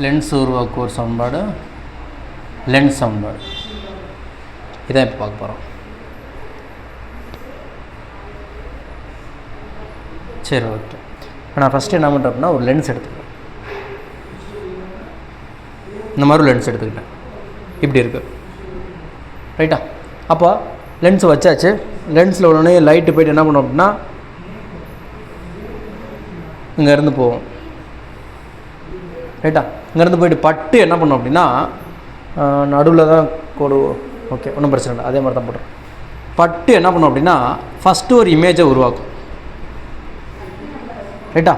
Lens உருவாக்கும் ஒரு சமன்பாடு லென்ஸ் சமன்பாடு இதான் இப்போ பார்க்க போகிறோம். சரி, ஓகே. நான் ஃபஸ்ட்டு என்ன பண்ணுறேன் அப்படின்னா ஒரு லென்ஸ் எடுத்துக்கிறேன். இந்த மாதிரி ஒரு லென்ஸ் எடுத்துக்கிட்டேன். இப்படி இருக்குது, ரைட்டா? அப்போ லென்ஸ் வச்சாச்சு. லென்ஸில் உடனே லைட்டு போய்ட்டு என்ன பண்ணோம் அப்படின்னா இங்கேருந்து போவோம், ரைட்டா? இங்கேருந்து போய்ட்டு பட்டு என்ன பண்ணோம் அப்படின்னா நடுவில் தான் கோடு. ஓகே, ஒன்றும் பிரச்சனை இல்லை, அதே மாதிரி தான் போடுறோம். பட்டு என்ன பண்ணோம் அப்படின்னா ஃபஸ்ட்டு ஒரு இமேஜை உருவாக்கும், ரைட்டா?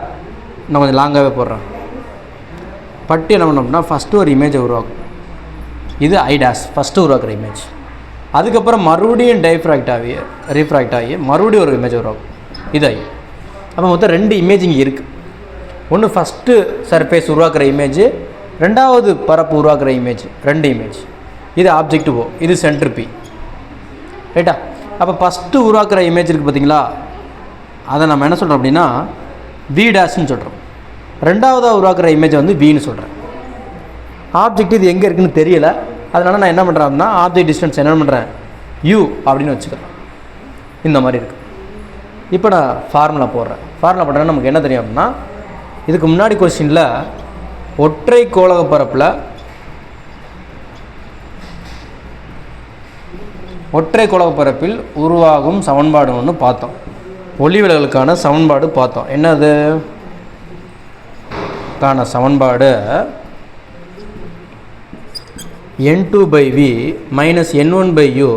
நான் கொஞ்சம் லாங்காகவே போடுறேன். பட்டு என்ன பண்ணோம் அப்படின்னா ஃபஸ்ட்டு ஒரு இமேஜை உருவாக்கும். இது ஐ டேஷ் ஃபஸ்ட்டு உருவாக்குற இமேஜ். அதுக்கப்புறம் மறுபடியும் ரீஃப்ராக்ட் ஆகி மறுபடியும் ஒரு இமேஜ் உருவாக்கும். இது ஐ. அப்போ மொத்தம் 2 இமேஜ் இங்கே இருக்குது. ஒன்று ஃபஸ்ட்டு சர்ஃபேஸ் உருவாக்குற இமேஜ், ரெண்டாவது பரப்பு உருவாக்குற இமேஜ், 2 இமேஜ். இது ஆப்ஜெக்ட் ஓ, இது சென்டர் பி, ரைட்டா? அப்போ ஃபஸ்ட்டு உருவாக்குற இமேஜ் இருக்குது பார்த்தீங்களா, அதை நம்ம என்ன சொல்கிறோம் அப்படின்னா வி டேஷ்னு சொல்கிறோம். ரெண்டாவதாக உருவாக்குற இமேஜை வந்து வின்னு சொல்கிறேன். ஆப்ஜெக்ட் இது எங்கே இருக்குதுன்னு தெரியல, அதனால் நான் என்ன பண்ணுறேன் அப்படின்னா ஆப்ஜெக்ட் டிஸ்டன்ஸ் என்ன பண்ணுறேன் யூ அப்படின்னு வச்சுக்கிறேன். இந்த மாதிரி இருக்குது. இப்போ நான் ஃபார்முலா போடுறேன். ஃபார்முலா போட்டேன்னா நமக்கு என்ன தெரியும் அப்படின்னா, இதுக்கு முன்னாடி கொஸ்டினில் ஒற்றை கோளக பரப்பில் ஒற்றை கோளக பரப்பில் உருவாகும் சமன்பாடு ஒன்று பார்த்தோம். ஒளி விலகலுக்கான சமன்பாடு பார்த்தோம். என்னது கான சமன்பாடு n2/v - n1/u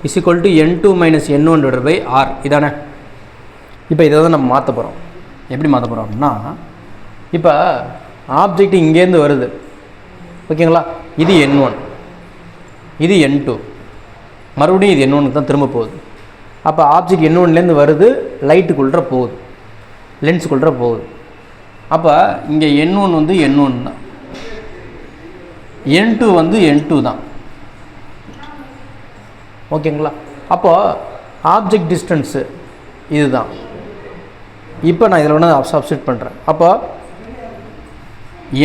= n2 - n1/r. இதானே? இப்போ இதை தான் நம்ம மாற்ற போகிறோம். எப்படி மாற்ற போகிறோம் அப்படின்னா, இப்போ ஆப்ஜெக்ட் இங்கேருந்து வருது, ஓகேங்களா? இது n1, இது n2, மறுபடியும் இது n1க்கு தான் திரும்ப போகுது. அப்போ ஆப்ஜெக்ட் n1லேருந்து வருது, லைட்டுக்குள்ளே போகுது, லென்ஸுக்குள்ளே போகுது. அப்போ இங்கே n1 வந்து n1 தான், n2 வந்து n2 தான், ஓகேங்களா? அப்போது ஆப்ஜெக்ட் டிஸ்டன்ஸு இதுதான். இப்போ நான் இதில் ஒன்று சப்ஸ்டிட் பண்ணுறேன். அப்போ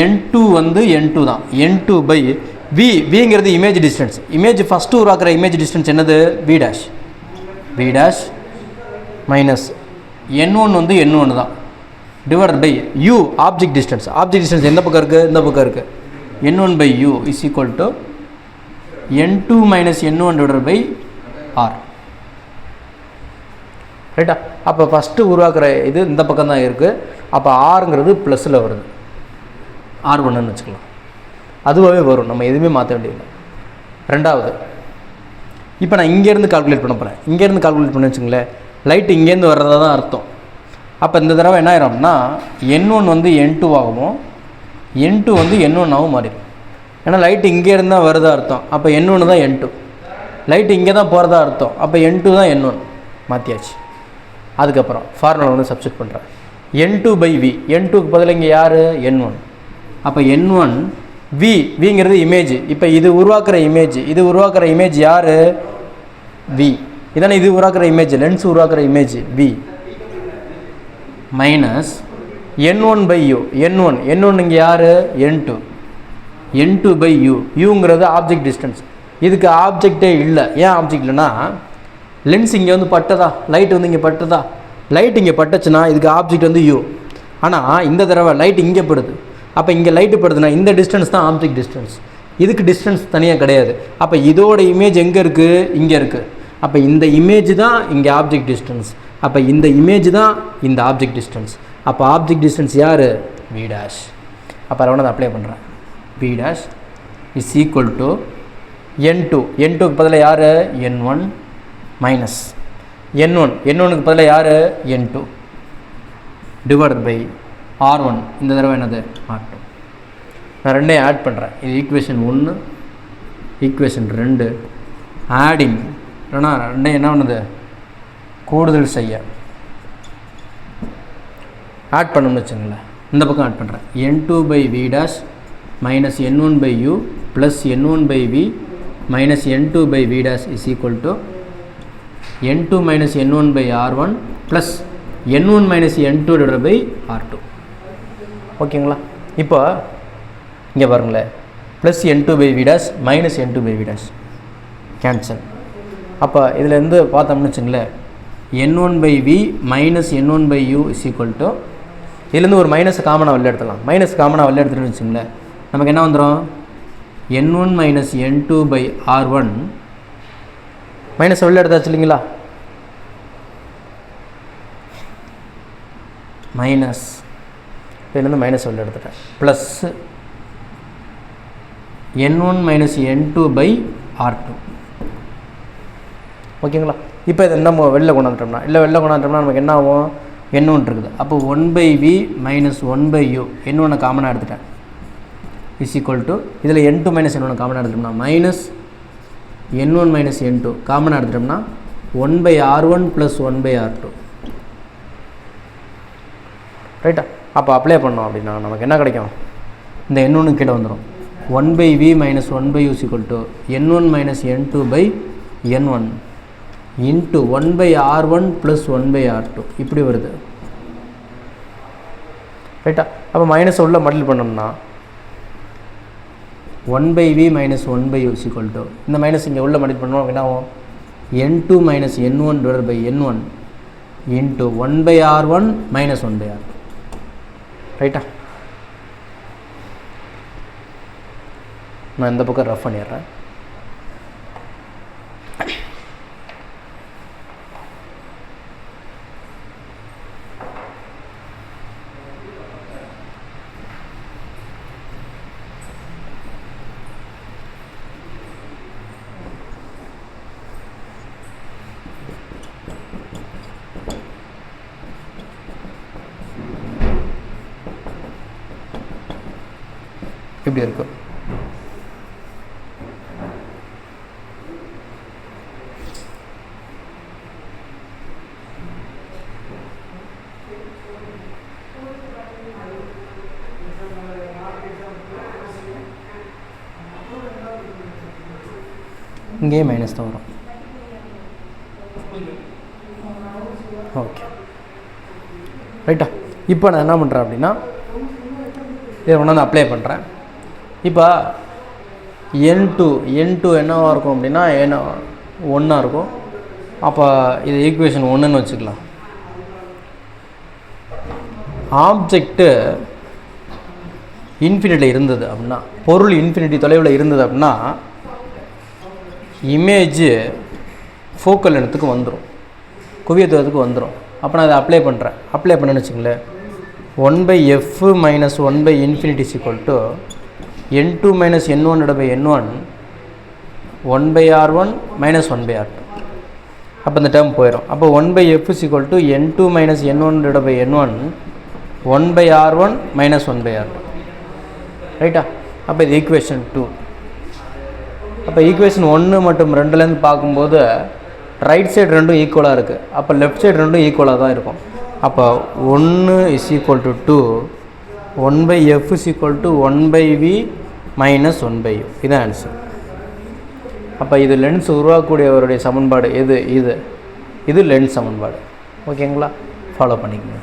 n2 வந்து n2 தான், n2/v. விங்கிறது இமேஜ் டிஸ்டன்ஸ். இமேஜ் ஃபஸ்ட்டு உருவாக்குற இமேஜ் டிஸ்டன்ஸ் என்னது v dash. v dash minus n1 வந்து n1 தான் divided by u object distance. Object distance எந்த பக்கம் இருக்குது? இந்த பக்கம் இருக்குது. n1/u = n2 - n1/r, ரைட்டா? அப்போ ஃபஸ்ட்டு உருவாக்குற இது இந்த பக்கம் தான் இருக்குது. அப்போ ஆறுங்கிறது ப்ளஸில் வருது, R1ன்னு வச்சுக்கலாம். அதுவாகவே வரும், நம்ம எதுவுமே மாற்ற வேண்டியதில்லை. ரெண்டாவது, இப்போ நான் இங்கேருந்து கால்குலேட் பண்ண போகிறேன். இங்கேருந்து கால்குலேட் பண்ணி வச்சுங்களேன், லைட்டு இங்கேருந்து வர்றதா தான் அர்த்தம். அப்போ இந்த தடவை என்ன ஆயிரும் அப்படின்னா n1 வந்து n2 ஆகவும் n2 வந்து n1 ஆகவும் மாறிடும். ஏன்னா லைட்டு இங்கேருந்து தான் வருதா அர்த்தம். அப்போ n1 தான் n2. லைட்டு இங்கே தான் போகிறதா அர்த்தம். அப்போ n2 தான் n1. மாற்றியாச்சு. அதுக்கப்புறம் ஃபார்முலா வந்து சப்ஸ்டிட் பண்ணுறேன். n2/v, n2க்கு பதில் இங்கே யார்? n1. அப்போ n1 விங்கிறது இமேஜ். இப்போ இது உருவாக்குற இமேஜ் யார்? v. இதானே இது உருவாக்குற இமேஜ், லென்ஸ் உருவாக்குற image v minus n1/u. n1 இங்கே யார்? n2. n2/u. யூங்கிறது ஆப்ஜெக்ட் டிஸ்டன்ஸ். இதுக்கு ஆப்ஜெக்டே இல்லை. ஏன் ஆப்ஜெக்ட் இல்லைன்னா, லென்ஸ் இங்கே வந்து பட்டதா, லைட் வந்து இங்கே பட்டதா, லைட் இங்கே பட்டுச்சுன்னா இதுக்கு ஆப்ஜெக்ட் வந்து u. ஆனால் இந்த தடவை லைட் இங்கே படுது. அப்போ இங்கே லைட்டு படுதுன்னா இந்த டிஸ்டன்ஸ் தான் ஆப்ஜெக்ட் டிஸ்டன்ஸ். இதுக்கு டிஸ்டன்ஸ் தனியாக கிடையாது. அப்போ இதோட இமேஜ் எங்கே இருக்குது? இங்கே இருக்குது. அப்போ இந்த இமேஜ் தான் இங்கே ஆப்ஜெக்ட் டிஸ்டன்ஸ். அப்போ இந்த இமேஜ் தான் இந்த ஆப்ஜெக்ட் டிஸ்டன்ஸ். அப்போ ஆப்ஜெக்ட் டிஸ்டன்ஸ் யார்? v dash. அப்போ அதை நான் அப்ளை பண்ணுறேன். v dash = n2. n2க்கு பதிலாக யார்? n1 மைனஸ் n1க்கு பதிலாக யார்? n2 divided by R1. இந்த தடவை என்னது? R2. நான் ரெண்டையும் ஆட் பண்ணுறேன். இது ஈக்குவேஷன் 1, ஈக்குவேஷன் 2 ஆடிங். ஏன்னா ரெண்டையும் என்ன பண்ணுது? கூடுதல் செய்ய ஆட் பண்ணணும்னு வச்சுங்களேன். இந்த பக்கம் ஆட் பண்ணுறேன். n2/v dash minus n1/u plus n1/v minus n2/v dash = n2 - n1/r1 plus n1 - n2/r2. ஓகேங்களா? இப்போ இங்கே பாருங்களேன், plus n2 by V dash minus n2 by V dash cancel. அப்போ இதுலேருந்து பார்த்தோம்னு வச்சுங்களேன், n1 by V minus n1 by U is equal to, இதுலேருந்து ஒரு மைனஸ் காமனாக வெளில எடுத்துடலாம். மைனஸ் காமனாக வெளில எடுத்துகிட்டு வச்சுங்களேன், நமக்கு என்ன வந்துடும், n1 minus n2 by r1 minus வெளில எடுத்தாச்சு இல்லைங்களா, மைனஸ், இதுலேருந்து மைனஸ் வெளில எடுத்துட்டேன், plus n1 minus n2 by r2. ஓகேங்களா? இப்போ இதை நம்ம வெளில கொண்டாந்துட்டோம்னா, இல்லை வெளில கொண்டாந்துட்டோம்னா நமக்கு என்ன ஆகும், n1 இருக்குது. அப்போ 1 by V minus 1 by U, n1 காமனாக எடுத்துட்டேன், இஸ் ஈக்குவல் டு, இதில் n2 மைனஸ் n1 காமனாக எடுத்துட்டோம்னா மைனஸ் n1 மைனஸ் n2 காமனாக எடுத்துட்டோம்னா 1 by r1 plus 1 by r2. ரைட்டா? அப்போ அப்ளை பண்ணோம் அப்படின்னா நமக்கு என்ன கிடைக்கும், இந்த n1 கீழே வந்துடும், 1 by V minus 1 by U is equal to n1 minus n2 by n1 into 1 by r1 plus 1 by r2 இப்படி வருது. ரைட்டா? அப்போ மைனஸ் உள்ள மல்டிபிள் பண்ணோம்னா 1 by V minus 1 by U is equal to, இந்த மைனஸ் இங்கே உள்ள மல்டிபிள் பண்ணோம் என்ன ஆகும், n2 minus n1 divide by n1 into 1 by r1 minus 1 by r2. ரைட்டா? நான் இந்த பக்கம் ரஃப் பண்ணிடுறேன். இப்படி இருக்கும். இங்கேயே மைனஸ் தான் வரும். ஓகே ரைட்டா? இப்போ நான் என்ன பண்ணுறேன் அப்படின்னா, இதை ஒன்று அப்ளை பண்ணுறேன். இப்போ n2 என்னவாக இருக்கும் அப்படின்னா என்ன 1 இருக்கும். அப்போ இது ஈக்குவேஷன் 1ன்னு வச்சுக்கலாம். ஆப்ஜெக்ட்டு இன்ஃபினிட்டியில் இருந்தது அப்படின்னா, பொருள் இன்ஃபினிட்டி தொலைவில் இருந்தது அப்படின்னா இமேஜ் ஃபோக்கல் இடத்துக்கு வந்துடும், குவியத்துவத்துக்கு வந்துடும். அப்போ நான் அதை அப்ளை பண்ணுறேன். அப்ளை பண்ணேன்னு வச்சுங்களேன், 1 by F minus 1 by infinity is equal to n2 minus n1 by n1 1 by r1 minus 1 by r2. அப்போ இந்த டேர்ம் போயிடும். அப்போ 1 by F is equal to n2 minus n1 by n1 1 by r1 minus 1 by r2. ரைட்டா? அப்போ இது equation 2. அப்போ equation 1 மற்றும் 2லேருந்து பார்க்கும்போது ரைட் சைடு ரெண்டும் ஈக்குவலாக இருக்குது. அப்போ லெஃப்ட் சைடு ரெண்டும் ஈக்குவலாக தான் இருக்கும். அப்போ 1 is equal to 2, 1 by F is equal to 1 by V minus 1 by U. இதுதான் ஆன்சர். அப்போ இது லென்ஸ் உருவாக்கக்கூடியவருடைய சமன்பாடு இது லென்ஸ் சமன்பாடு. ஓகேங்களா? ஃபாலோ பண்ணிக்கோங்க.